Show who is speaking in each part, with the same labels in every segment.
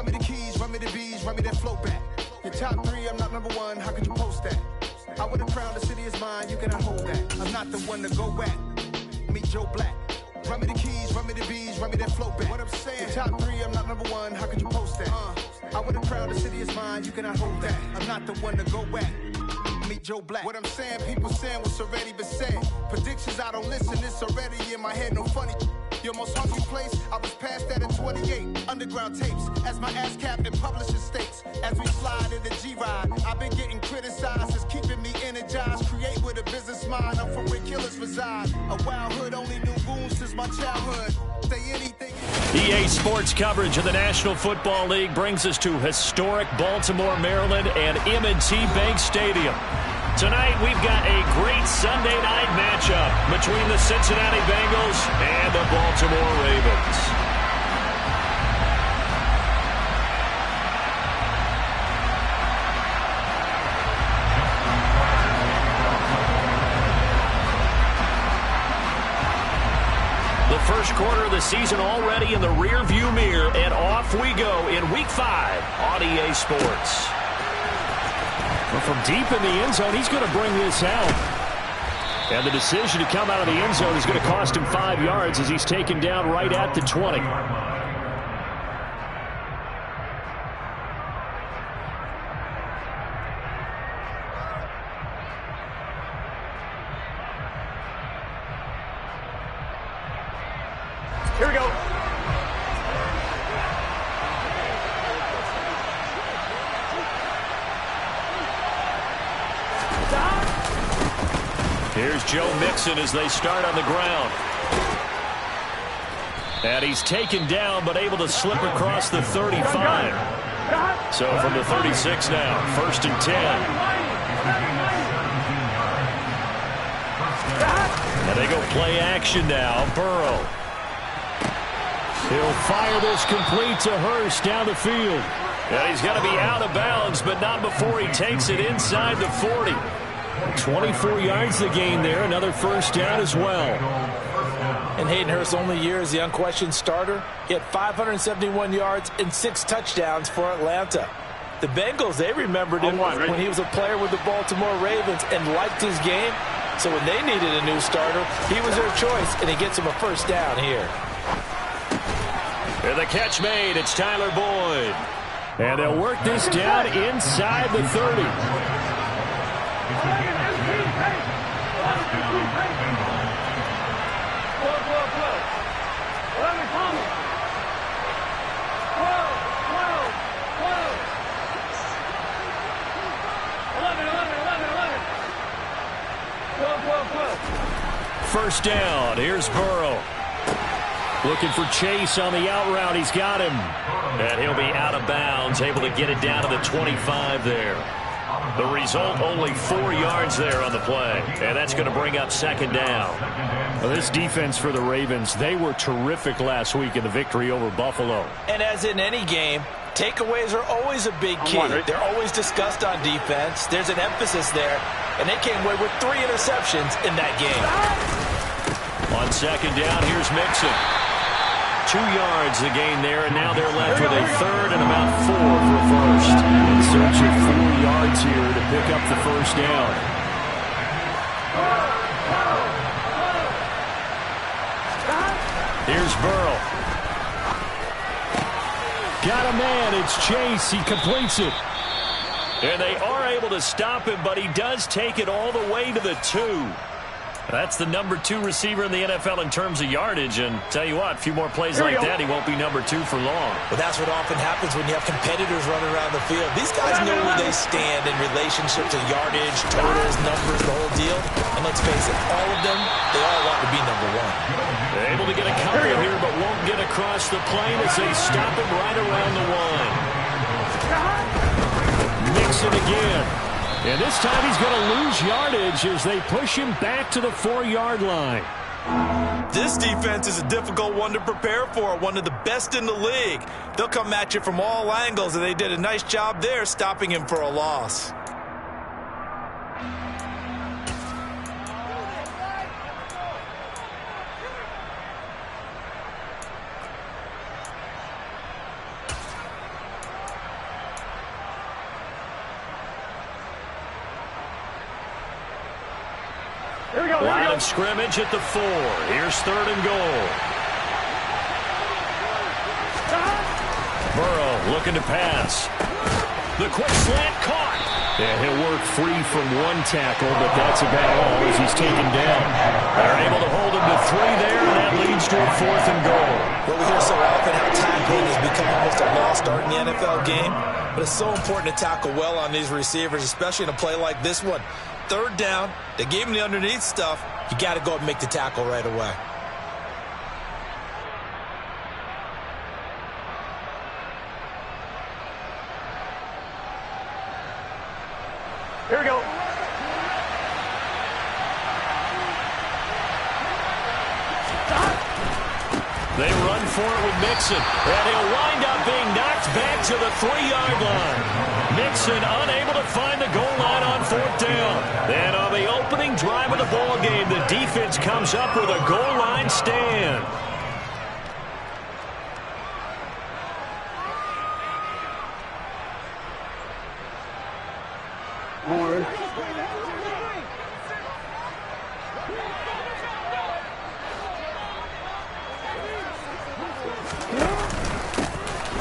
Speaker 1: Run me the keys, run me the bees, run me that flow back. Your top 3, I'm not number 1, how could you post that? I would have crowned the city is mine, you cannot hold that. I'm not the one to go at. Meet Joe Black. Run me the keys, run me the bees, run me that flow back. What I'm saying, your top 3, I'm not number 1, how could you post that? I would have crowned the city is mine, you cannot hold that. I'm not the one to go at. Meet Joe Black. What I'm saying, people saying what's already been said. Predictions, I don't listen, it's already in my head, no funny. Your most hungry place, I was past that at 28. Underground tapes, as my ass cap in publishing states. As we slide in the G-Ride, I've been getting criticized, it's keeping me energized. Create with a business mind, I'm from where killers reside. A wild hood, only knew goons since my childhood. Say anything.
Speaker 2: EA Sports coverage of the National Football League brings us to historic Baltimore, Maryland and M&T Bank Stadium. Tonight, we've got a great Sunday night matchup between the Cincinnati Bengals and the Baltimore Ravens. The first quarter of the season already in the rear-view mirror, and off we go in Week 5 on EA Sports. Well, from deep in the end zone, he's going to bring this out. And the decision to come out of the end zone is going to cost him 5 yards as he's taken down right at the 20. Here we go. Here's Joe Mixon as they start on the ground. And he's taken down but able to slip across the 35. So from the 36 now, 1st and 10. And they go play action now. Burrow. He'll fire this complete to Hurst down the field. And he's going to be out of bounds, but not before he takes it inside the 40. 24 yards the gain there, another first down as well.
Speaker 3: And Hayden Hurst's only year as the unquestioned starter, he had 571 yards and 6 touchdowns for Atlanta. The Bengals, they remembered him when he was a player with the Baltimore Ravens and liked his game. So when they needed a new starter, he was their choice, and he gets them a first down here.
Speaker 2: And the catch made, it's Tyler Boyd. And they'll work this down inside the 30. First down, here's Burrow. Looking for Chase on the out route. He's got him. And he'll be out of bounds, able to get it down to the 25 there. The result, only 4 yards there on the play. And that's going to bring up second down.
Speaker 4: Well, this defense for the Ravens, they were terrific last week in the victory over Buffalo.
Speaker 3: And as in any game, takeaways are always a big key. They're always discussed on defense. There's an emphasis there. And they came away with 3 interceptions in that game.
Speaker 2: On second down, here's Mixon. 2 yards the gain there, and now they're left with a third and about 4 for a first.
Speaker 4: In search of 4 yards here to pick up the first down.
Speaker 2: Here's Burrow.
Speaker 4: Got a man, it's Chase, he completes it.
Speaker 2: And they are able to stop him, but he does take it all the way to the 2. That's the number 2 receiver in the NFL in terms of yardage. And tell you what, a few more plays like that, he won't be number 2 for long.
Speaker 3: Well, that's what often happens when you have competitors running around the field. These guys know where they stand in relationship to yardage, totals, numbers, the whole deal. And let's face it, all of them, they all want to be number 1.
Speaker 2: They're able to get a couple here, but won't get across the plane as they stop him right around the 1. Mixon again. And this time he's going to lose yardage as they push him back to the 4-yard line.
Speaker 3: This defense is a difficult one to prepare for, one of the best in the league. They'll come at you from all angles, and they did a nice job there stopping him for a loss.
Speaker 2: Line of scrimmage at the 4. Here's 3rd and goal. Burrow looking to pass. The quick slant caught.
Speaker 4: Yeah, he'll work free from one tackle, but that's about all as he's taken down.
Speaker 2: They're able to hold him to 3 there, and that leads to a 4th and goal.
Speaker 3: Well, we hear so often how tackling has become almost a lost art in the NFL game, but it's so important to tackle well on these receivers, especially in a play like this one. 3rd down, they gave him the underneath stuff. You got to go and make the tackle right away.
Speaker 4: Here we go.
Speaker 2: They run for it with Mixon, and he'll wind up being knocked back to the 3-yard line. Mixon unable to find the goal line on 4th down. And on the opening drive of the ball game, the defense comes up with a goal line stand.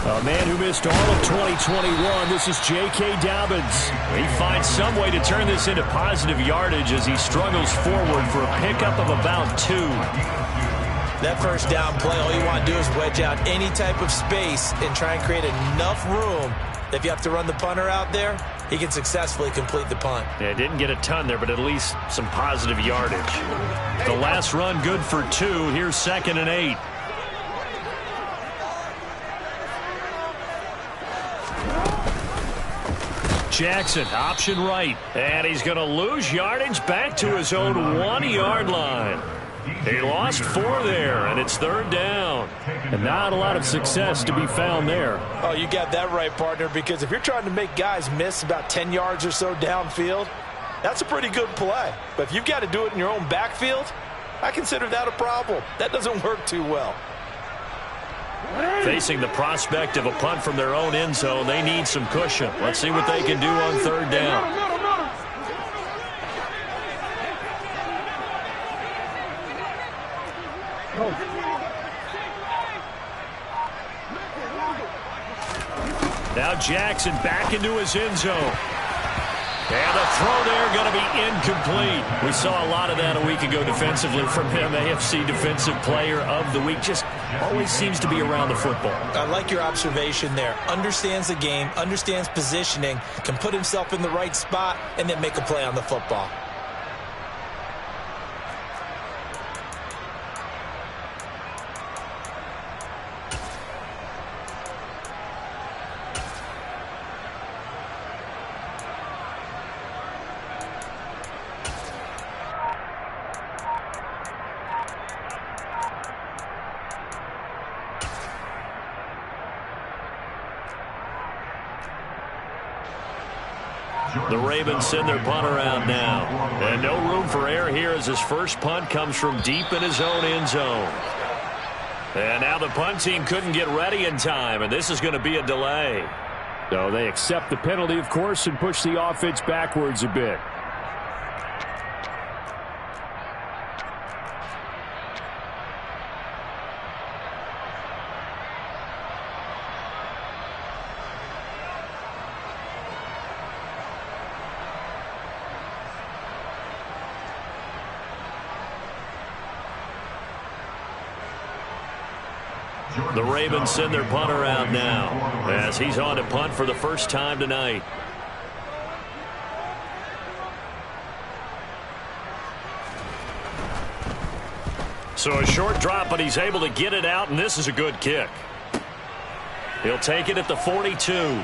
Speaker 2: A man who missed all of 2021, this is J.K. Dobbins. He finds some way to turn this into positive yardage as he struggles forward for a pickup of about 2.
Speaker 3: That first down play, all you want to do is wedge out any type of space and try and create enough room. If you have to run the punter out there, he can successfully complete the punt.
Speaker 2: Yeah, didn't get a ton there, but at least some positive yardage. The last run good for 2. Here's 2nd and 8. Jackson, option right. And he's going to lose yardage back to his own 1-yard line. He lost 4 there, and it's 3rd down.
Speaker 4: And not a lot of success to be found there.
Speaker 3: Oh, you got that right, partner, because if you're trying to make guys miss about 10 yards or so downfield, that's a pretty good play. But if you've got to do it in your own backfield, I consider that a problem. That doesn't work too well.
Speaker 2: Facing the prospect of a punt from their own end zone, they need some cushion. Let's see what they can do on 3rd down. Now Jackson back into his end zone. And the throw there going to be incomplete. We saw a lot of that a week ago defensively from him. AFC Defensive Player of the Week. Just always seems to be around the football.
Speaker 3: I like your observation there. Understands the game, understands positioning, can put himself in the right spot, and then make a play on the football.
Speaker 2: The Ravens send their punt around now. And no room for error here as his first punt comes from deep in his own end zone. And now the punt team couldn't get ready in time, and this is going to be a delay.
Speaker 4: So they accept the penalty, of course, and push the offense backwards a bit.
Speaker 2: The Ravens send their punt around now as he's on to punt for the first time tonight. So a short drop, but he's able to get it out, and this is a good kick. He'll take it at the 42. And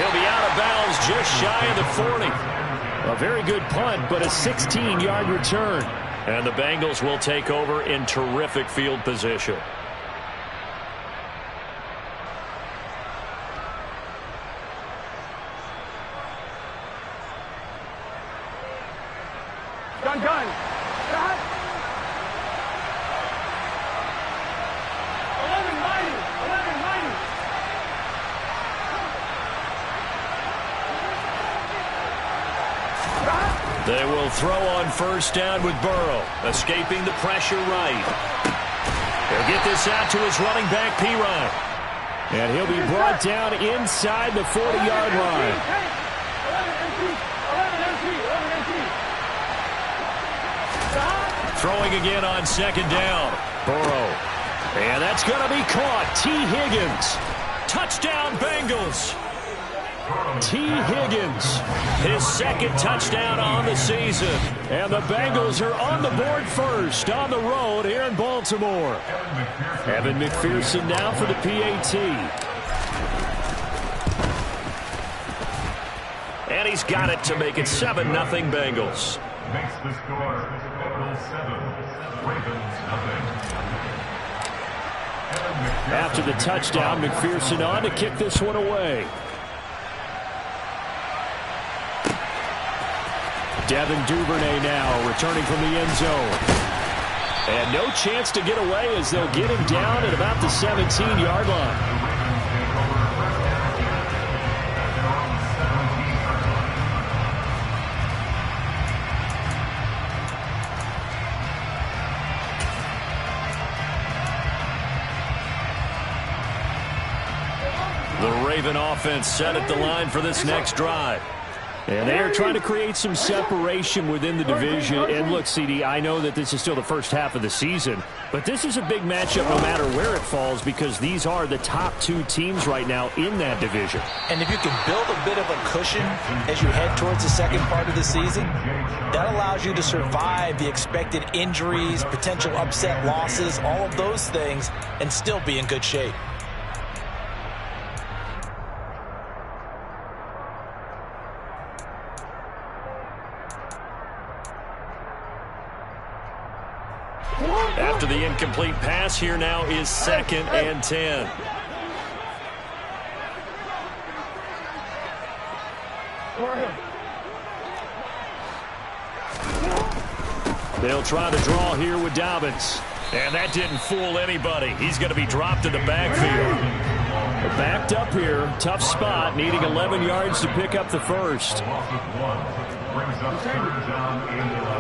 Speaker 2: he'll be out of bounds just shy of the 40.
Speaker 4: A very good punt, but a 16-yard return.
Speaker 2: And the Bengals will take over in terrific field position.
Speaker 5: Gun. Shot. 11-90. Shot.
Speaker 2: They will throw on first down with Burrow, escaping the pressure right. He'll get this out to his running back, Perine.
Speaker 4: And he'll be brought down inside the 40-yard line.
Speaker 2: Throwing again on second down. Burrow. And that's going to be caught. T. Higgins. Touchdown, Bengals. T. Higgins, his second touchdown on the season.
Speaker 4: And the Bengals are on the board first on the road here in Baltimore. Evan McPherson now for the PAT.
Speaker 2: And he's got it to make it 7-0 Bengals.
Speaker 6: Makes the score Bengals 7, Ravens nothing.
Speaker 4: After the touchdown, McPherson on to kick this one away. Devin Duvernay now returning from the end zone. And no chance to get away as they'll get him down at about the 17-yard line.
Speaker 2: The Raven offense set at the line for this next drive.
Speaker 4: And they are trying to create some separation within the division. And look, CD, I know that this is still the first half of the season, but this is a big matchup no matter where it falls because these are the top two teams right now in that division.
Speaker 3: And if you can build a bit of a cushion as you head towards the second part of the season, that allows you to survive the expected injuries, potential upset losses, all of those things, and still be in good shape.
Speaker 2: After the incomplete pass, here now is 2nd and 10.
Speaker 4: They'll try to draw here with Dobbins.
Speaker 2: And that didn't fool anybody. He's going to be dropped in the backfield.
Speaker 4: Backed up here, tough spot, needing 11 yards to pick up the first.
Speaker 6: Loss of 1 brings up 3rd down and 11.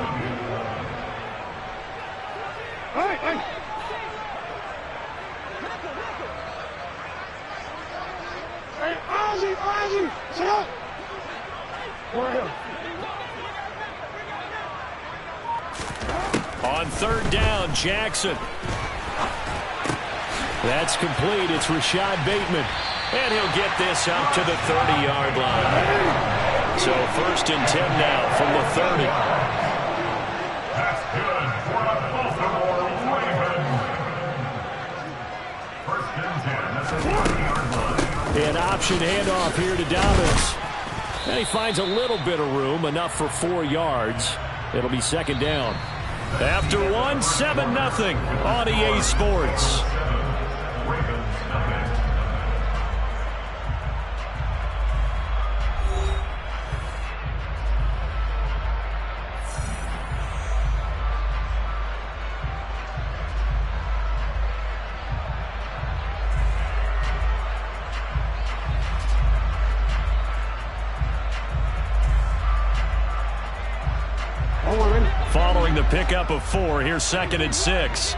Speaker 2: On 3rd down, Jackson.
Speaker 4: That's complete. It's Rashad Bateman.
Speaker 2: And he'll get this out to the 30-yard line. So 1st and 10 now from the 30.
Speaker 6: That's good for the Baltimore Ravens. 1st and 10 at the 30-yard line.
Speaker 4: An option handoff here to Dobbins. And he finds a little bit of room, enough for 4 yards. It'll be 2nd down.
Speaker 2: After 1, 7-0 on EA Sports. Following the pickup of 4, here's 2nd and 6.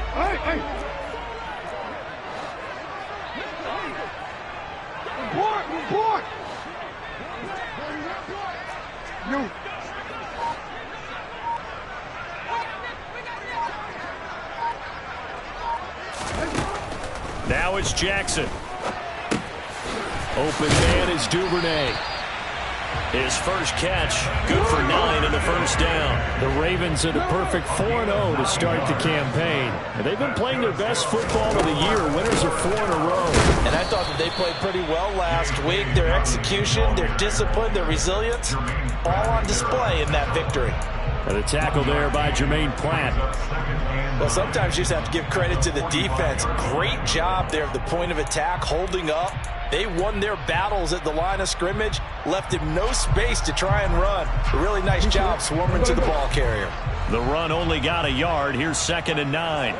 Speaker 2: Now it's Jackson.
Speaker 4: Open man is Duvernay.
Speaker 2: His first catch, good for 9 in the 1st down.
Speaker 4: The Ravens at a perfect 4-0 to start the campaign. And they've been playing their best football of the year. Winners of 4 in a row.
Speaker 3: And I thought that they played pretty well last week. Their execution, their discipline, their resilience, all on display in that victory.
Speaker 4: And a tackle there by Jermaine Pratt.
Speaker 3: Well, sometimes you just have to give credit to the defense. Great job there at the point of attack, holding up. They won their battles at the line of scrimmage, left him no space to try and run. A really nice job swarming to the ball carrier.
Speaker 2: The run only got a yard. Here's 2nd and 9.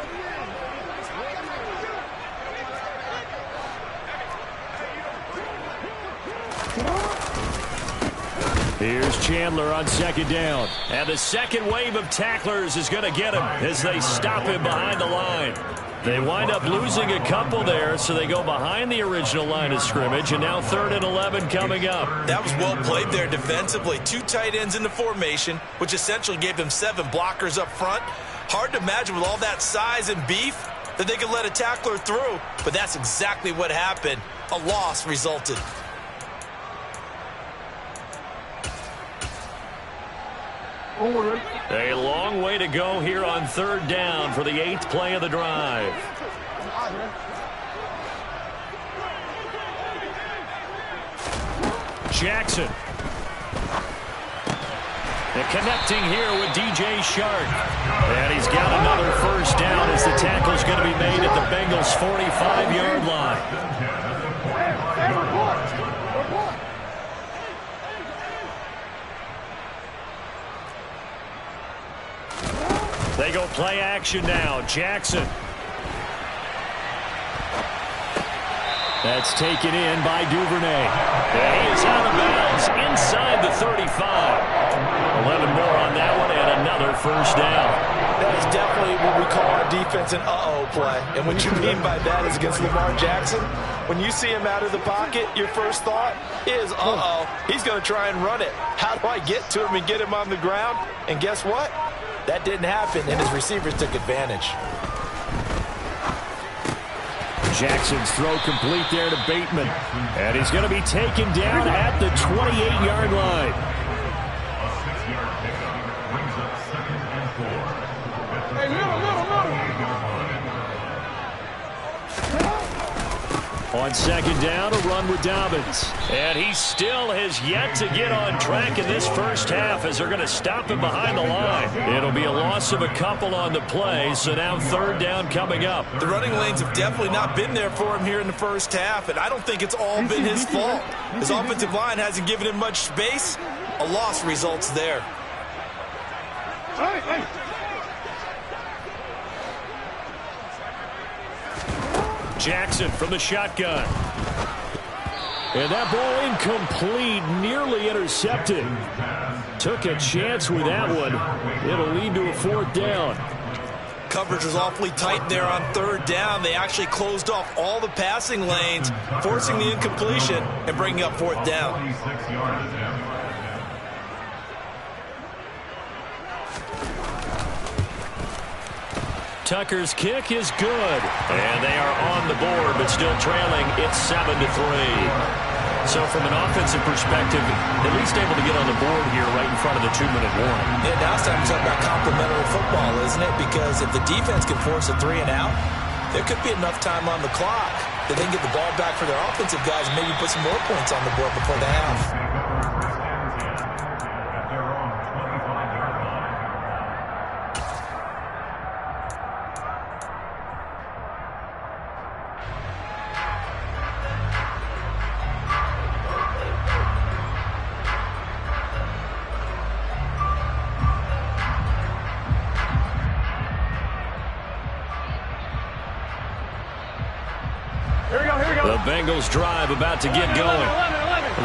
Speaker 4: Here's Chandler on second down.
Speaker 2: And the second wave of tacklers is going to get him as they stop him behind the line. They wind up losing a couple there, so they go behind the original line of scrimmage, and now 3rd and 11 coming up.
Speaker 3: That was well played there defensively. 2 tight ends in the formation, which essentially gave them 7 blockers up front. Hard to imagine with all that size and beef that they could let a tackler through, but that's exactly what happened. A loss resulted.
Speaker 2: A long way to go here on 3rd down for the 8th play of the drive. Jackson. And connecting here with DJ Chark. And he's got another first down as the tackle's going to be made at the Bengals' 45-yard line. They go play action now. Jackson.
Speaker 4: That's taken in by Duvernay.
Speaker 2: And he is out of bounds inside the 35. 11 more on that one and another first down.
Speaker 3: That is definitely what we call our defense an uh-oh play. And what you mean by that is against Lamar Jackson, when you see him out of the pocket, your first thought is, uh-oh, he's going to try and run it. How do I get to him and get him on the ground? And guess what? That didn't happen, and his receivers took advantage.
Speaker 4: Jackson's throw complete there to Bateman. And he's going to be taken down at the 28-yard line.
Speaker 6: A 6-yard pickup brings up 2nd and 4.
Speaker 5: Hey,
Speaker 4: On second down, a run with Dobbins.
Speaker 2: And he still has yet to get on track in this first half as they're going to stop him behind the line. It'll be a loss of a couple on the play, so now 3rd down coming up.
Speaker 3: The running lanes have definitely not been there for him here in the first half, and I don't think it's all been his fault. His offensive line hasn't given him much space. A loss results there.
Speaker 2: Jackson from the shotgun.
Speaker 4: And that ball incomplete, nearly intercepted. Took a chance with that one. It'll lead to a 4th down.
Speaker 3: Coverage was awfully tight there on 3rd down. They actually closed off all the passing lanes, forcing the incompletion and bringing up 4th down.
Speaker 6: 26-yard attempt.
Speaker 2: Tucker's kick is good. And they are on the board, but still trailing. It's 7-3. So from an offensive perspective, at least able to get on the board here right in front of the 2-minute warning.
Speaker 3: Yeah, now it's time to talk about complementary football, isn't it? Because if the defense can force a 3 and out, there could be enough time on the clock that they can get the ball back for their offensive guys and maybe put some more points on the board before the half.
Speaker 2: The Bengals drive about to get going.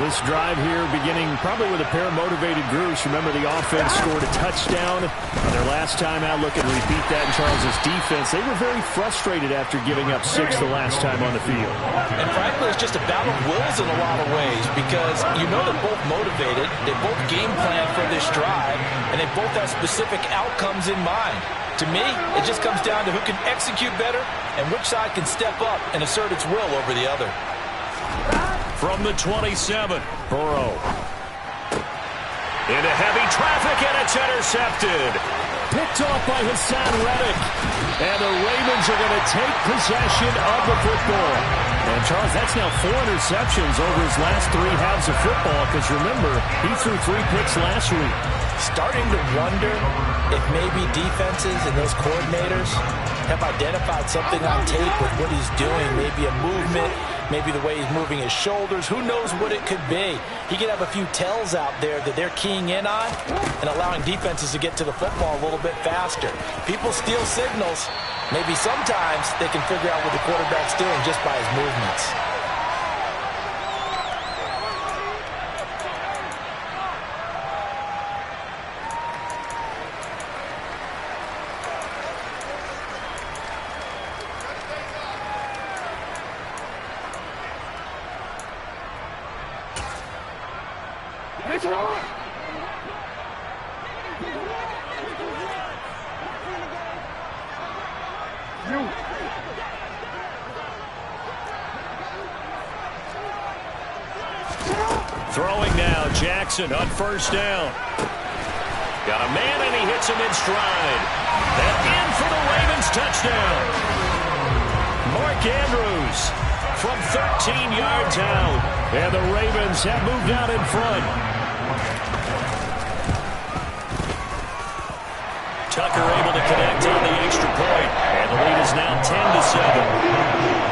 Speaker 4: This drive here beginning probably with a pair of motivated groups. Remember, the offense scored a touchdown on their last time out. Looking to repeat that in Charles' defense. They were very frustrated after giving up 6 the last time on the field.
Speaker 3: And frankly, it's just a battle of wills in a lot of ways because you know they're both motivated. They both game plan for this drive, and they both have specific outcomes in mind. To me, it just comes down to who can execute better and which side can step up and assert its will over the other.
Speaker 2: From the 27, Burrow. Into heavy traffic, and it's intercepted.
Speaker 4: Picked off by Hassan Reddick. And the Ravens are going to take possession of the football. And, Charles, that's now 4 interceptions over his last 3 halves of football because, remember, he threw 3 picks last week.
Speaker 3: Starting to wonder if maybe defenses and those coordinators have identified something on tape with what he's doing, maybe a movement, maybe the way he's moving his shoulders. Who knows what it could be? He could have a few tells out there that they're keying in on and allowing defenses to get to the football a little bit faster. People steal signals. Maybe sometimes they can figure out what the quarterback's doing just by his movements.
Speaker 2: Throwing now, Jackson on first down. Got a man, and he hits him in stride. And in for the Ravens touchdown. Mark Andrews from 13 yards out. And the Ravens have moved out in front. Tucker able to connect on the extra point. And the lead is now 10-7.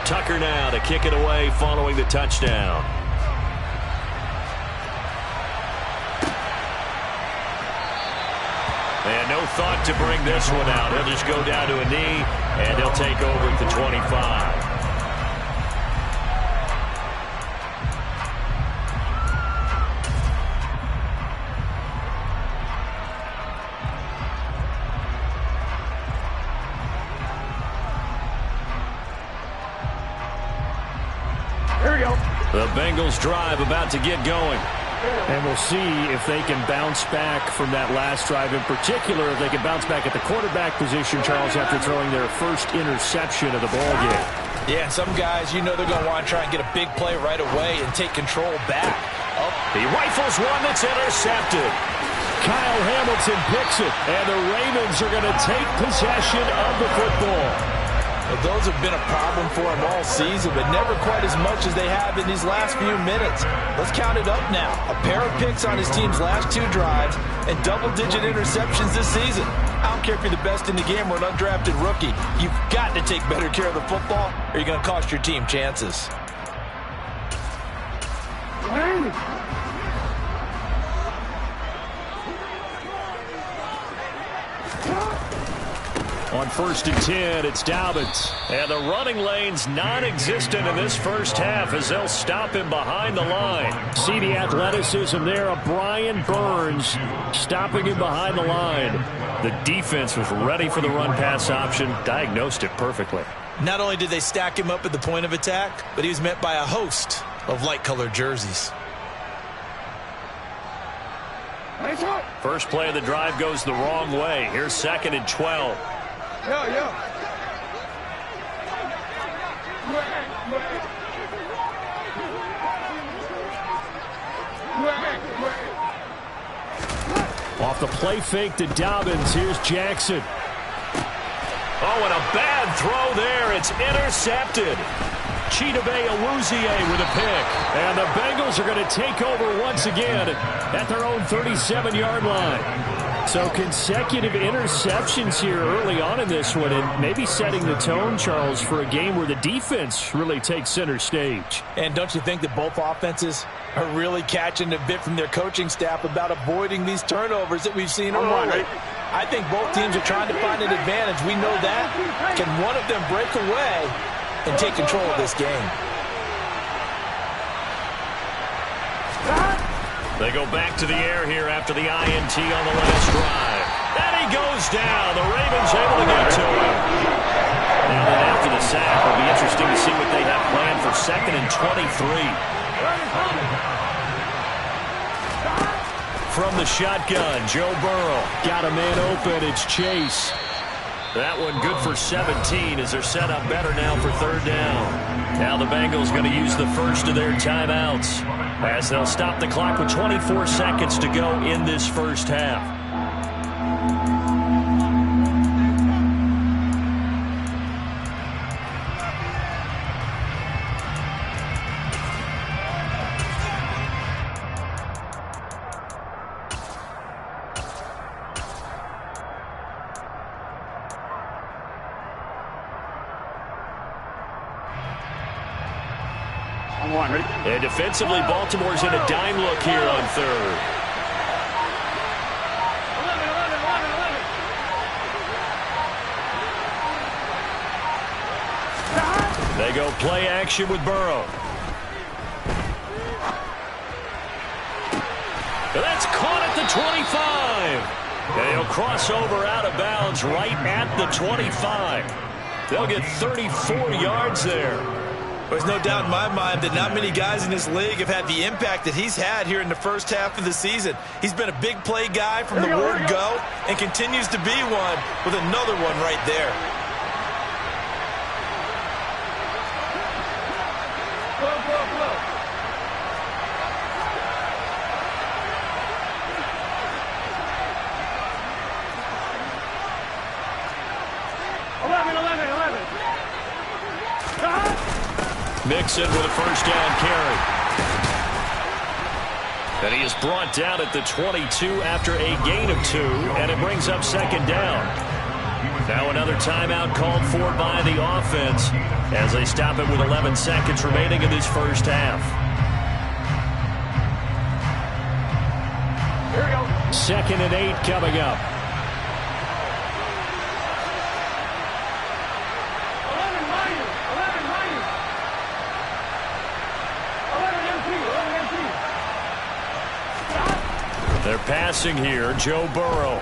Speaker 2: Tucker now to kick it away following the touchdown. And no thought to bring this one out. He'll just go down to a knee, and he'll take over at the 25. The Bengals drive about to get going.
Speaker 4: And we'll see if they can bounce back from that last drive. In particular, if they can bounce back at the quarterback position, Charles, after throwing their first interception of the ball game.
Speaker 3: Yeah, and some guys, you know they're going to want to try and get a big play right away and take control back.
Speaker 2: Oh, he rifles one that's intercepted.
Speaker 4: Kyle Hamilton picks it, and the Ravens are going to take possession of the football.
Speaker 3: Well, those have been a problem for him all season, but never quite as much as they have in these last few minutes. Let's count it up now. A pair of picks on his team's last 2 drives and double-digit interceptions this season. I don't care if you're the best in the game or an undrafted rookie. You've got to take better care of the football or you're going to cost your team chances.
Speaker 2: On 1st and 10, it's Dobbins. And the running lane's non-existent in this first half as they'll stop him behind the line.
Speaker 4: See the athleticism there of Brian Burns stopping him behind the line.
Speaker 2: The defense was ready for the run-pass option, diagnosed it perfectly.
Speaker 3: Not only did they stack him up at the point of attack, but he was met by a host of light-colored jerseys.
Speaker 2: First play of the drive goes the wrong way. Here's 2nd and 12.
Speaker 4: Off the play fake to Dobbins. Here's Jackson.
Speaker 2: Oh, and a bad throw there. It's intercepted. Chidobe Awuzie with a pick.
Speaker 4: And the Bengals are going to take over once again at their own 37-yard line. So consecutive interceptions here early on in this one, and maybe setting the tone, Charles, for a game where the defense really takes center stage.
Speaker 3: And don't you think that both offenses are really catching a bit from their coaching staff about avoiding these turnovers that we've seen early? I think both teams are trying to find an advantage. We know that. Can one of them break away and take control of this game?
Speaker 2: They go back to the air here after the INT on the last drive. And he goes down. The Ravens able to get to him. Now then after the sack, it'll be interesting to see what they have planned for 2nd and 23. From the shotgun, Joe Burrow.
Speaker 4: Got a man open. It's Chase.
Speaker 2: That one good for 17 as they're set up better now for 3rd down. Now the Bengals going to use the first of their timeouts as they'll stop the clock with 24 seconds to go in this first half. And defensively, Baltimore's in a dime look here on 3rd. They go play action with Burrow. That's caught at the 25. And he'll cross over out of bounds right at the 25. They'll get 34 yards there.
Speaker 3: There's no doubt in my mind that not many guys in this league have had the impact that he's had here in the first half of the season. He's been a big play guy from the word go and continues to be one with another one right there.
Speaker 5: Flow. 11.
Speaker 2: Mixon with a first down carry. And he is brought down at the 22 after a gain of 2, and it brings up second down. Now another timeout called for by the offense as they stop it with 11 seconds remaining in this first half.
Speaker 5: Here we go.
Speaker 4: 2nd and 8 coming up.
Speaker 5: 11 minus. 11 empty.
Speaker 2: They're passing here. Joe Burrow.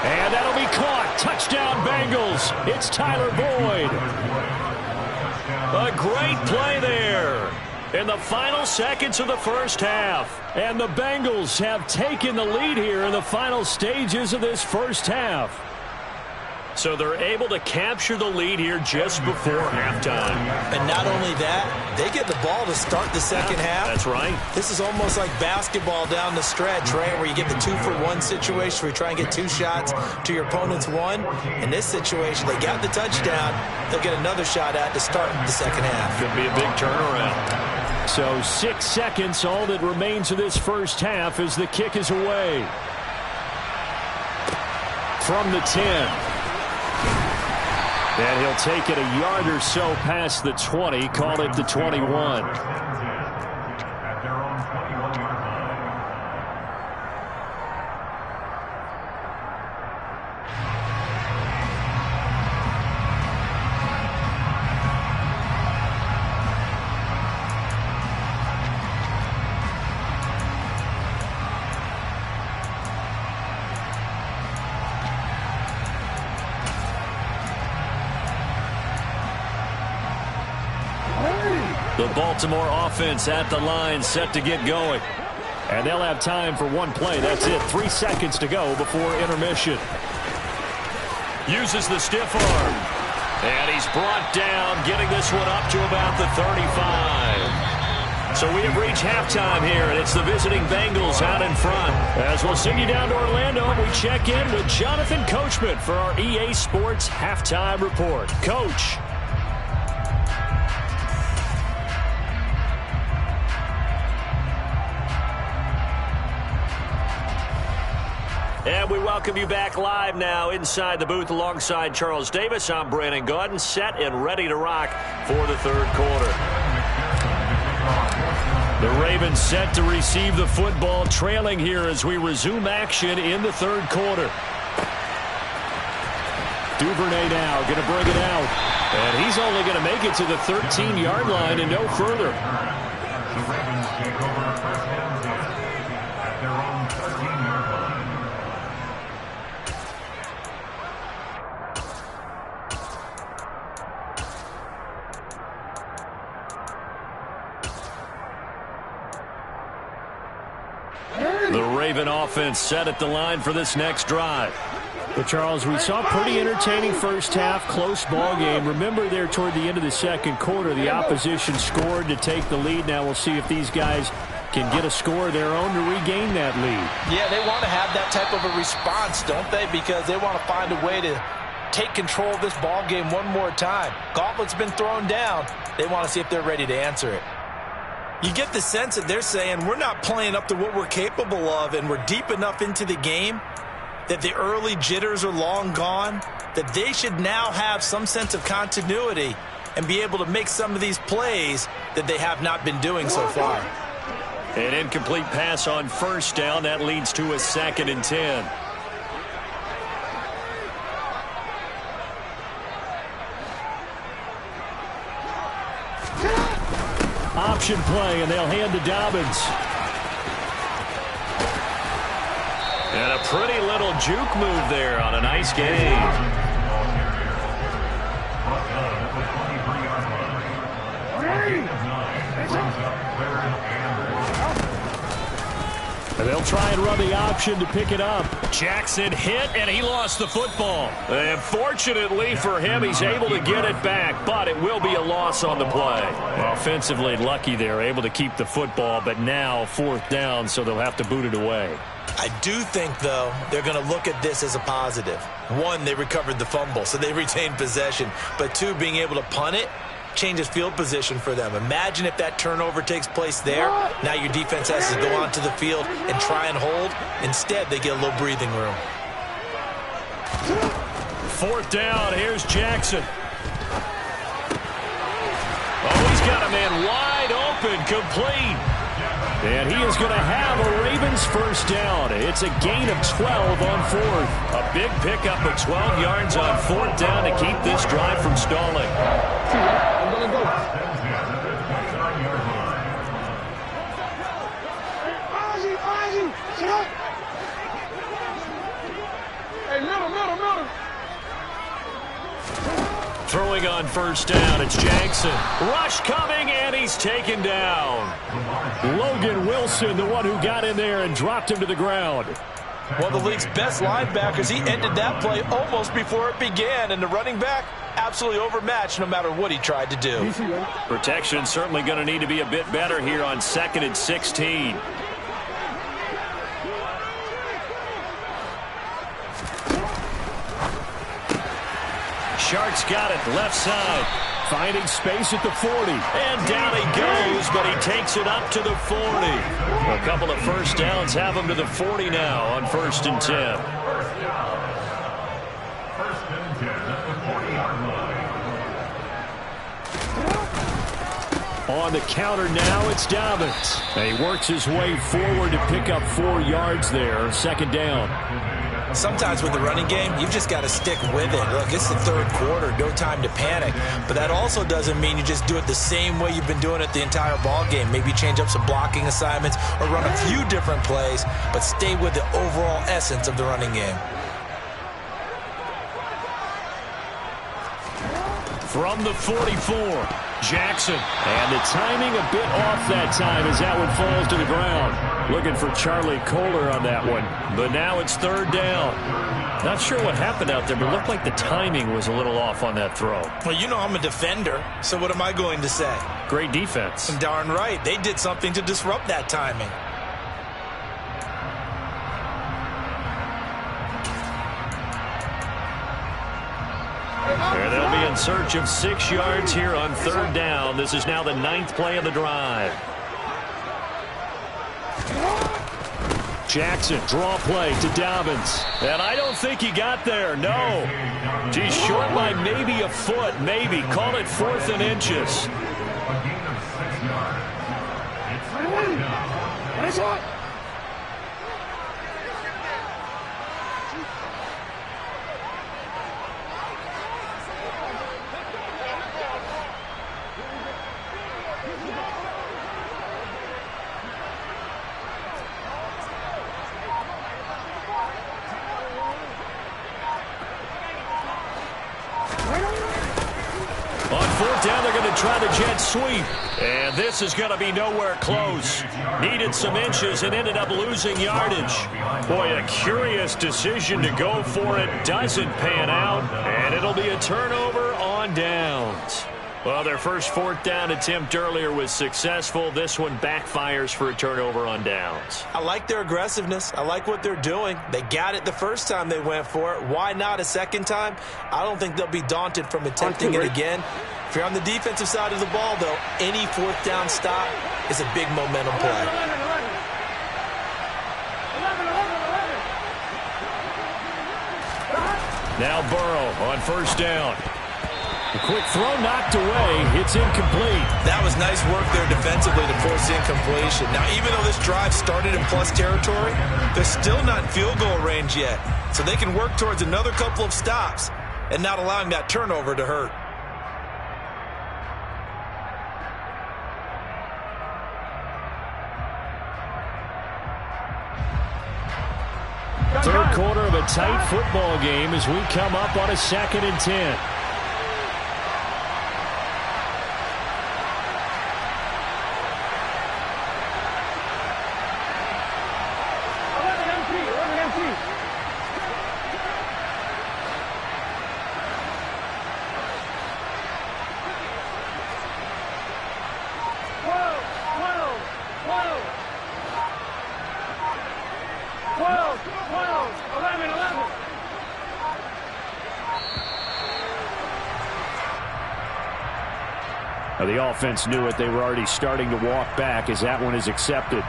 Speaker 4: And that'll be caught. Touchdown Bengals. It's Tyler Boyd.
Speaker 2: A great play there in the final seconds of the first half.
Speaker 4: And the Bengals have taken the lead here in the final stages of this first half.
Speaker 2: So they're able to capture the lead here just before halftime.
Speaker 3: And not only that, they get the ball to start the second half.
Speaker 2: That's right.
Speaker 3: This is almost like basketball down the stretch, right, where you get the 2-for-1 situation where you try and get 2 shots to your opponent's 1. In this situation, they got the touchdown. They'll get another shot at to start the second half.
Speaker 2: Could be a big turnaround.
Speaker 4: So 6 seconds, all that remains of this first half as the kick is away. From the 10. And he'll take it a yard or so past the 20, call it the 21.
Speaker 6: At their own 21-yard line.
Speaker 2: The Baltimore offense at the line, set to get going.
Speaker 4: And they'll have time for one play. That's it. 3 seconds to go before intermission.
Speaker 2: Uses the stiff arm. And he's brought down, getting this one up to about the 35. So we have reached halftime here, and it's the visiting Bengals out in front.
Speaker 4: As we'll send you down to Orlando, we check in with Jonathan Coachman for our EA Sports Halftime Report. Coach.
Speaker 2: And we welcome you back live now inside the booth alongside Charles Davis. I'm Brandon Gaudin, set and ready to rock for the third quarter. The Ravens set to receive the football, trailing here as we resume action in the third quarter.
Speaker 4: Duvernay now going to bring it out.
Speaker 2: And he's only going to make it to the 13-yard line and no further.
Speaker 6: The Ravens take over first and 10 at their own 13-yard line.
Speaker 2: The Raven offense set at the line for this next drive.
Speaker 4: But, Charles, we saw a pretty entertaining first half, close ball game. Remember there toward the end of the second quarter, the opposition scored to take the lead. Now we'll see if these guys can get a score of their own to regain that lead.
Speaker 3: Yeah, they want to have that type of a response, don't they? Because they want to find a way to take control of this ball game one more time. Gauntlet's been thrown down. They want to see if they're ready to answer it. You get the sense that they're saying we're not playing up to what we're capable of, and we're deep enough into the game that the early jitters are long gone, that they should now have some sense of continuity and be able to make some of these plays that they have not been doing so far.
Speaker 2: An incomplete pass on first down. That leads to a 2nd and 10.
Speaker 4: Option play, and they'll hand to Dobbins.
Speaker 2: And a pretty little juke move there on a nice game.
Speaker 4: And they'll try and run the option to pick it up. Jackson hit, and he lost the football.
Speaker 2: And fortunately for him, he's able to get it back, but it will be a loss on the play.
Speaker 4: Offensively lucky they're able to keep the football, but now 4th down, so they'll have to boot it away.
Speaker 3: I do think, though, they're going to look at this as a positive. 1, they recovered the fumble, so they retained possession. But 2, being able to punt it changes field position for them. Imagine if that turnover takes place there. Now your defense has to go onto the field and try and hold. Instead, they get a little breathing room.
Speaker 4: 4th down. Here's Jackson.
Speaker 2: Oh, he's got a man wide open, complete.
Speaker 4: And he is going to have a Ravens first down. It's a gain of 12 on 4th.
Speaker 2: A big pickup of 12 yards on 4th down to keep this drive from stalling.
Speaker 5: I'm going to go. Ozzy, sit up. Hey, middle.
Speaker 4: Throwing on first down, it's Jackson. Rush coming, and he's taken down. Logan Wilson, the one who got in there and dropped him to the ground.
Speaker 3: One of the league's best linebackers, he ended that play almost before it began, and the running back absolutely overmatched no matter what he tried to do.
Speaker 4: Protection certainly going to need to be a bit better here on 2nd and 16. Sharks got it, left side. Finding space at the 40.
Speaker 2: And down he goes, but he takes it up to the 40. A couple of first downs have him to the 40 now on 1st and 10.
Speaker 6: First and 10 at the 40-yard line.
Speaker 4: On the counter now, it's Dobbins. And he works his way forward to pick up 4 yards there. 2nd down.
Speaker 3: Sometimes with the running game, you've just got to stick with it. Look, it's the 3rd quarter, no time to panic. But that also doesn't mean you just do it the same way you've been doing it the entire ball game. Maybe change up some blocking assignments or run a few different plays, but stay with the overall essence of the running game.
Speaker 4: From the 44, Jackson. And the timing a bit off that time as that one falls to the ground. Looking for Charlie Kohler on that one. But now it's 3rd down. Not sure what happened out there, but it looked like the timing was a little off on that throw.
Speaker 3: Well, you know I'm a defender, so what am I going to say?
Speaker 4: Great defense.
Speaker 3: And darn right, they did something to disrupt that timing.
Speaker 4: And they'll be in search of 6 yards here on 3rd down. This is now the 9th play of the drive. Jackson, draw play to Dobbins. And I don't think he got there, no. He's short by maybe a foot, maybe. Call it 4th and inches.
Speaker 6: A gain of 6 yards. It's 4th down.
Speaker 5: Nice one.
Speaker 4: On 4th down, they're going to try the jet sweep. And this is going to be nowhere close. Needed some inches and ended up losing yardage. Boy, a curious decision to go for it. Doesn't pan out. And it'll be a turnover on downs. Well, their first 4th down attempt earlier was successful. This one backfires for a turnover on downs.
Speaker 3: I like their aggressiveness. I like what they're doing. They got it the first time they went for it. Why not a second time? I don't think they'll be daunted from attempting it again. If you're on the defensive side of the ball, though, any 4th down stop is a big momentum play.
Speaker 4: Now Burrow on 1st down. A quick throw knocked away. It's incomplete.
Speaker 3: That was nice work there defensively to force incompletion. Now, even though this drive started in plus territory, they're still not in field goal range yet. So they can work towards another couple of stops and not allowing that turnover to hurt.
Speaker 4: Third quarter of a tight football game as we come up on a 2nd and 10. The offense knew it. They were already starting to walk back as that one is accepted.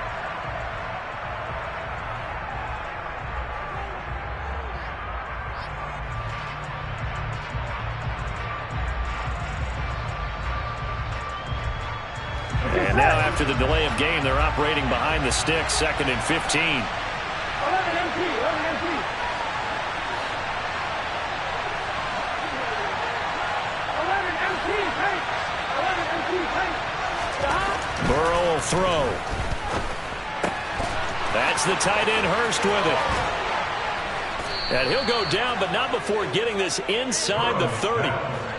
Speaker 4: And now after the delay of game, they're operating behind the sticks, 2nd and 15.
Speaker 5: 11 empty, 11 empty. 11 empty, take. 11 empty, take.
Speaker 4: Burrow will throw. That's the tight end, Hurst, with it. And he'll go down, but not before getting this inside the 30.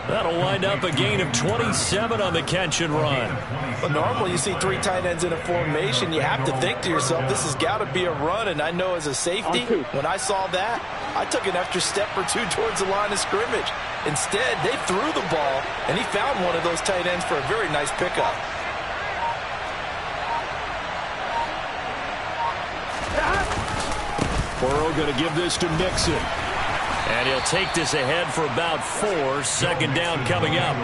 Speaker 4: That'll wind up a gain of 27 on the catch and run.
Speaker 3: Well, normally you see 3 tight ends in a formation. You have to think to yourself, this has got to be a run. And I know as a safety, when I saw that, I took an extra step or 2 towards the line of scrimmage. Instead, they threw the ball, and he found one of those tight ends for a very nice pickup.
Speaker 4: Burrow going to give this to Mixon. And he'll take this ahead for about 4. 2nd down coming up.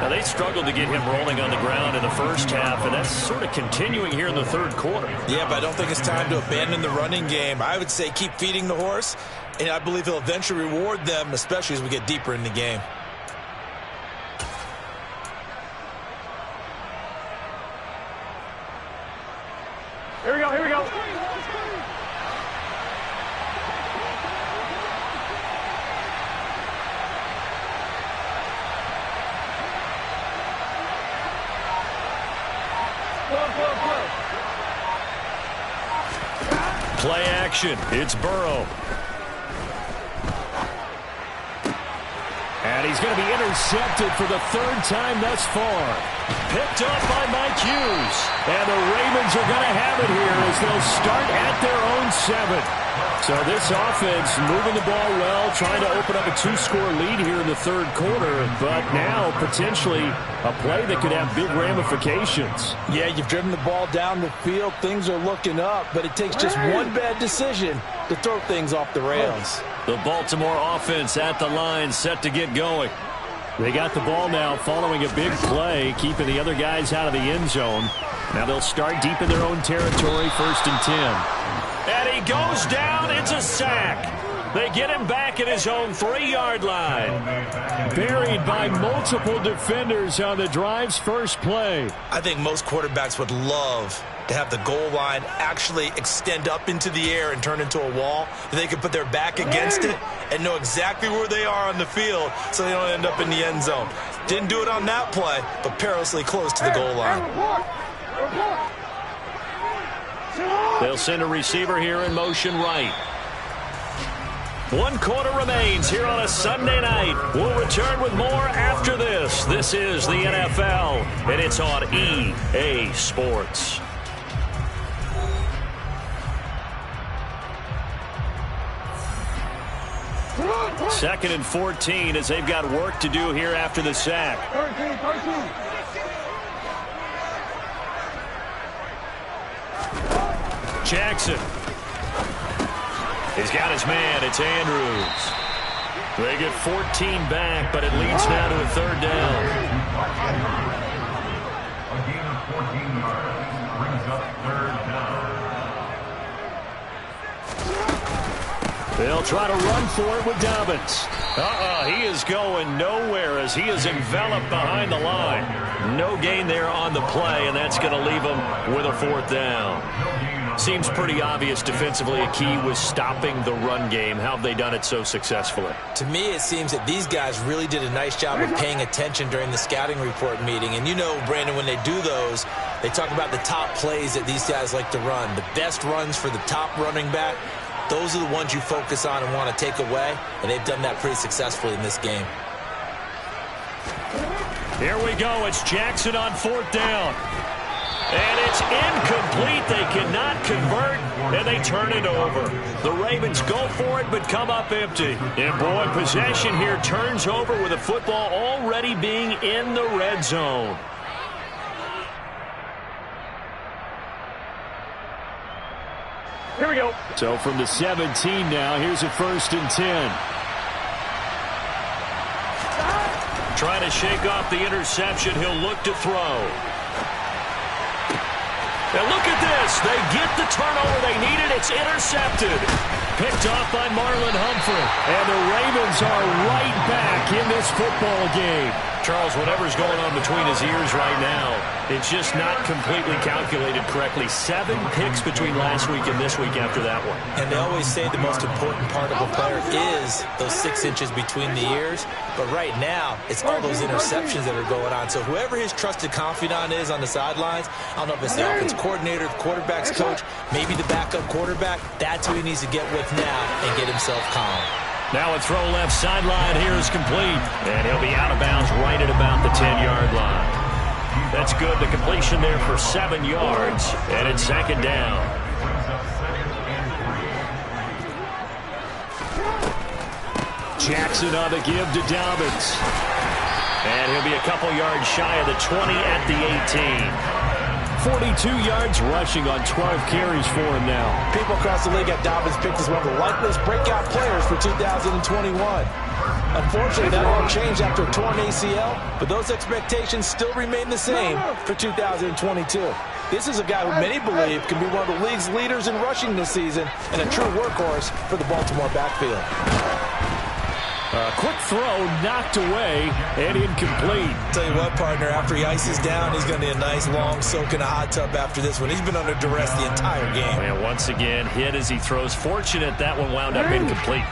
Speaker 4: Now, they struggled to get him rolling on the ground in the first half, and that's sort of continuing here in the 3rd quarter.
Speaker 3: Yeah, but I don't think it's time to abandon the running game. I would say keep feeding the horse, and I believe he'll eventually reward them, especially as we get deeper in the game.
Speaker 5: Here we go, here we go.
Speaker 4: Play action. It's Burrow. And he's going to be intercepted for the 3rd time thus far. Picked up by Mike Hughes. And the Ravens are going to have it here as they'll start at their own 7. So this offense moving the ball well, trying to open up a 2-score lead here in the 3rd quarter, but now potentially a play that could have big ramifications.
Speaker 3: Yeah, you've driven the ball down the field. Things are looking up, but it takes just one bad decision to throw things off the rails.
Speaker 4: The Baltimore offense at the line, set to get going. They got the ball now following a big play, keeping the other guys out of the end zone. Now they'll start deep in their own territory, 1st and 10. And he goes down. It's a sack. They get him back at his own 3-yard line. Buried by multiple defenders on the drive's first play.
Speaker 3: I think most quarterbacks would love to have the goal line actually extend up into the air and turn into a wall. They can put their back against it and know exactly where they are on the field so they don't end up in the end zone. Didn't do it on that play, but perilously close to the goal line.
Speaker 4: They'll send a receiver here in motion right. 1 quarter remains here on a Sunday night. We'll return with more after this. This is the NFL, and it's on EA Sports. Second and 14 as they've got work to do here after the sack.
Speaker 5: 13.
Speaker 4: Jackson. He's got his man. It's Andrews. They get 14 back, but it leads now to a 3rd down.
Speaker 6: A gain of 14 yards brings up 3rd down.
Speaker 4: They'll try to run for it with Dobbins. He is going nowhere as he is enveloped behind the line. No gain there on the play, and that's going to leave him with a 4th down. Seems pretty obvious defensively a key was stopping the run game. How have they done it so successfully?
Speaker 3: To me, it seems that these guys really did a nice job of paying attention during the scouting report meeting. And you know, Brandon, when they do those, they talk about the top plays that these guys like to run. The best runs for the top running back, those are the ones you focus on and want to take away. And they've done that pretty successfully in this game.
Speaker 4: Here we go. It's Jackson on 4th down. And it's incomplete. They cannot convert, and they turn it over. The Ravens go for it, but come up empty. And, boy, possession here turns over with the football already being in the red zone.
Speaker 5: Here we go.
Speaker 4: So from the 17 now, here's a 1st and 10.
Speaker 2: Trying to shake off the interception. He'll look to throw. And look at this. They get the turnover they needed. It's intercepted. Picked off by Marlon Humphrey.
Speaker 4: And the Ravens are right back in this football game.
Speaker 2: Charles, whatever's going on between his ears right now, it's just not completely calculated correctly. 7 picks between last week and this week after that one.
Speaker 3: And they always say the most important part of a player is those 6 inches between the ears. But right now, it's all those interceptions that are going on. So whoever his trusted confidant is on the sidelines, I don't know if it's the offense coordinator, the quarterback's coach, maybe the backup quarterback, that's who he needs to get with now and get himself calm.
Speaker 2: Now a throw left sideline here is complete. And he'll be out of bounds right at about the 10-yard line. That's good. The completion there for 7 yards. And it's second down.
Speaker 4: Jackson on the give to Dobbins.
Speaker 2: And he'll be a couple yards shy of the 20 at the 18.
Speaker 4: 42 yards rushing on 12 carries for him now.
Speaker 3: People across the league have Dobbins picked as one of the likeliest breakout players for 2021. Unfortunately, that all changed after a torn ACL, but those expectations still remain the same for 2022. This is a guy who many believe can be one of the league's leaders in rushing this season and a true workhorse for the Baltimore backfield.
Speaker 4: A quick throw knocked away and incomplete.
Speaker 3: Tell you what, partner, after he ices down, he's going to need a nice long soak in a hot tub after this one. He's been under duress the entire game.
Speaker 2: And once again, hit as he throws. Fortunate that one wound up incomplete.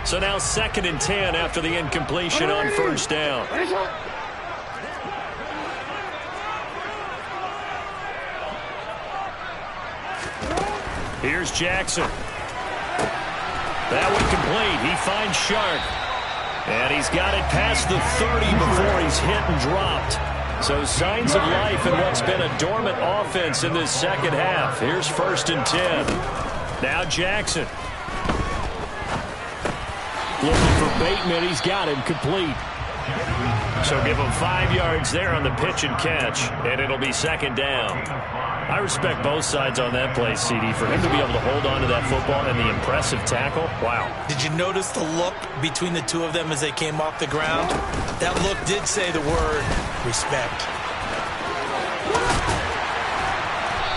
Speaker 2: So now 2nd and 10 after the incompletion on first down. Here's Jackson. That one complete. He finds Sharp. And he's got it past the 30 before he's hit and dropped. So signs of life in what's been a dormant offense in this second half. Here's 1st and 10. Now Jackson.
Speaker 4: Looking for Bateman. He's got him complete.
Speaker 2: So give him 5 yards there on the pitch and catch. And it'll be second down. I respect both sides on that play, CD. For him to be able to hold on to that football and the impressive tackle, wow.
Speaker 3: Did you notice the look between the two of them as they came off the ground? That look did say the word respect.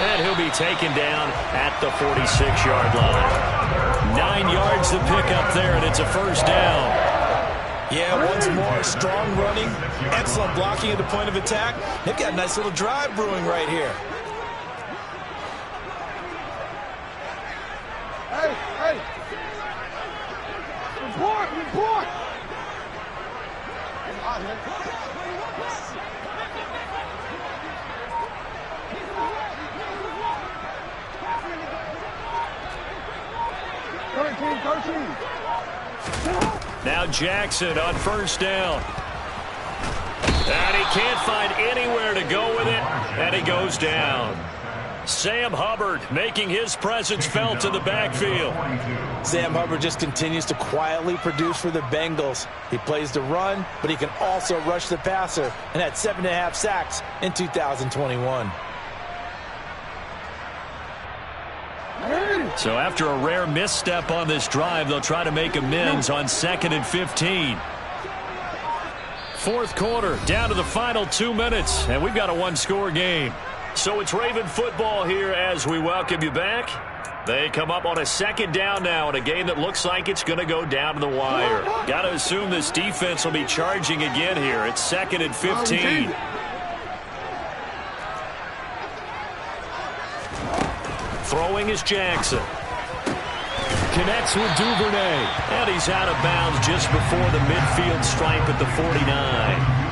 Speaker 2: And he'll be taken down at the 46-yard line. 9 yards to pick up there, and it's a first down.
Speaker 3: Yeah, once more, strong running, excellent blocking at the point of attack. They've got a nice little drive brewing right here.
Speaker 5: Hey! Report!
Speaker 2: Now Jackson on first down. And he can't find anywhere to go with it, and he goes down. Sam Hubbard making his presence felt in the backfield.
Speaker 3: Sam Hubbard just continues to quietly produce for the Bengals. He plays the run, but he can also rush the passer, and had 7.5 sacks in 2021.
Speaker 2: So after a rare misstep on this drive, they'll try to make amends on 2nd and 15. Fourth quarter, down to the final 2 minutes, and we've got a one-score game. So it's Raven football here as we welcome you back. They come up on a second down now in a game that looks like it's going to go down to the wire. Got to assume this defense will be charging again here. It's 2nd and 15. Throwing is Jackson.
Speaker 4: Connects with Duvernay.
Speaker 2: And he's out of bounds just before the midfield stripe at the 49.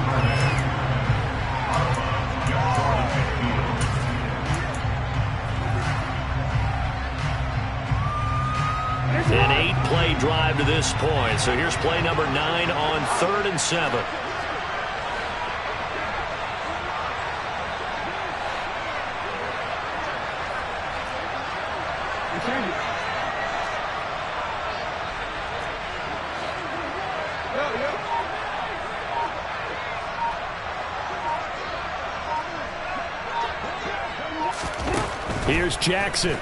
Speaker 2: An 8-play drive to this point. So here's play number 9 on 3rd and 7.
Speaker 4: Here's Jackson.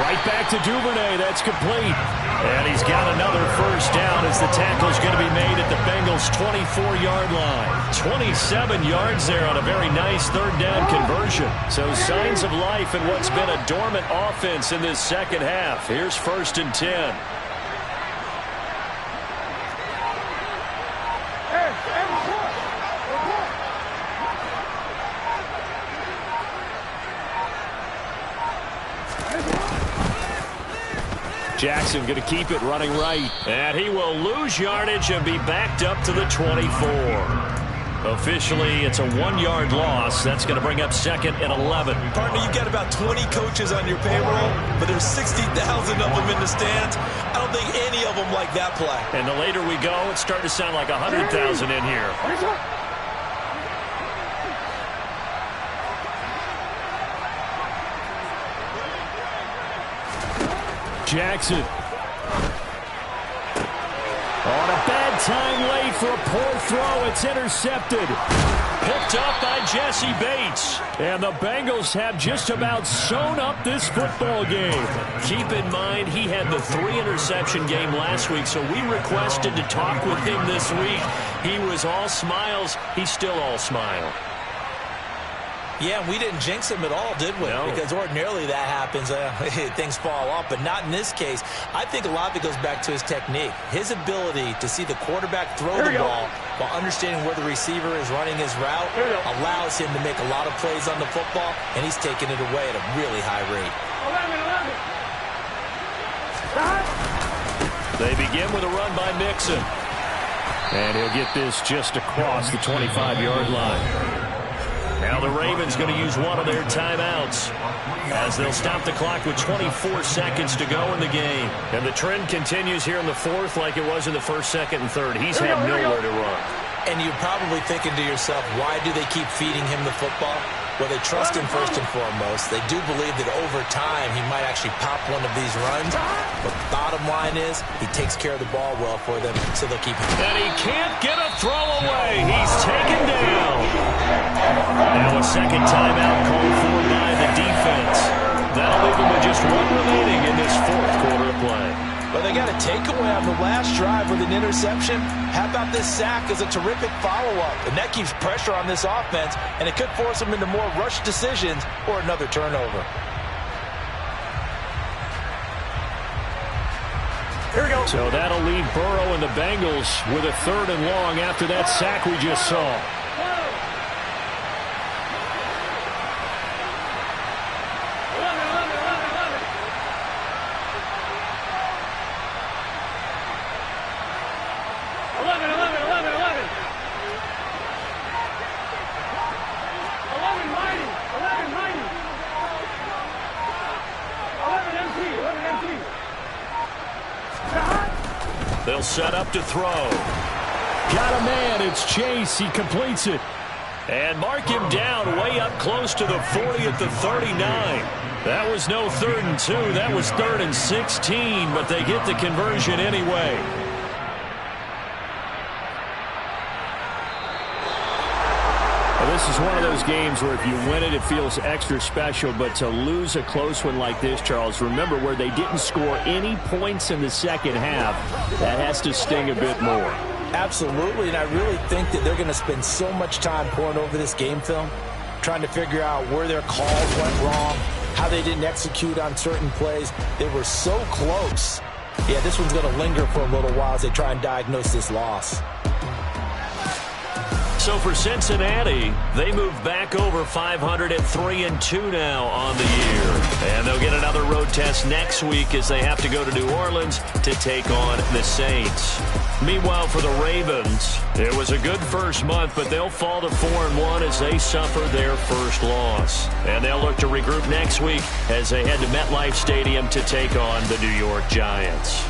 Speaker 4: Right back to Duvernay. That's complete. And he's got another first down as the tackle's going to be made at the Bengals' 24-yard line. 27 yards there on a very nice third down conversion. So signs of life in what's been a dormant offense in this second half. Here's 1st and 10. Jackson going to keep it running right. And he will lose yardage and be backed up to the 24. Officially, it's a 1-yard loss. That's going to bring up 2nd and 11.
Speaker 3: Partner, you've got about 20 coaches on your payroll, but there's 60,000 of them in the stands. I don't think any of them like that play.
Speaker 4: And the later we go, it's starting to sound like 100,000 in here. Jackson. On a bad time late for a poor throw. It's intercepted. Picked up by Jesse Bates. And the Bengals have just about sewn up this football game. Keep in mind, he had the 3-interception game last week, so we requested to talk with him this week. He was all smiles. He's still all smile.
Speaker 3: Yeah, we didn't jinx him at all, did we?
Speaker 4: No.
Speaker 3: Because ordinarily that happens. Things fall off, but not in this case. I think a lot of it goes back to his technique. His ability to see the quarterback throw the ball while understanding where the receiver is running his route allows him to make a lot of plays on the football, and he's taking it away at a really high rate.
Speaker 5: 11.
Speaker 4: They begin with a run by Mixon. And he'll get this just across the 25-yard line. Now the Ravens going to use one of their timeouts as they'll stop the clock with 24 seconds to go in the game. And the trend continues here in the 4th like it was in the 1st, 2nd, and 3rd. He's had nowhere to run.
Speaker 3: And you're probably thinking to yourself, why do they keep feeding him the football? Well, they trust him first and foremost. They do believe that over time he might actually pop one of these runs. But the bottom line is he takes care of the ball well for them, so they'll keep him.
Speaker 4: And he can't get a throw away. He's taken down. Now a second timeout called for by the defense. That'll leave them with just 1 remaining in this 4th quarter of play.
Speaker 3: But they got a takeaway on the last drive with an interception. How about this sack as a terrific follow-up? And that keeps pressure on this offense, and it could force them into more rushed decisions or another turnover.
Speaker 4: Here we go. So that'll leave Burrow and the Bengals with a 3rd and long after that sack we just saw. They'll set up to throw. Got a man. It's Chase. He completes it. And mark him down way up close to the 40 at the 39. That was no 3rd and 2. That was 3rd and 16, but they get the conversion anyway. This is one of those games where if you win it, it feels extra special. But to lose a close one like this, Charles, remember where they didn't score any points in the second half. That has to sting a bit more.
Speaker 3: Absolutely, and I really think that they're going to spend so much time pouring over this game film, trying to figure out where their calls went wrong, how they didn't execute on certain plays. They were so close. Yeah, this one's going to linger for a little while as they try and diagnose this loss.
Speaker 2: So for Cincinnati, they move back over 500 at 3-2 now on the year. And they'll get another road test next week as they have to go to New Orleans to take on the Saints. Meanwhile, for the Ravens, it was a good first month, but they'll fall to 4-1 as they suffer their first loss. And they'll look to regroup next week as they head to MetLife Stadium to take on the New York Giants.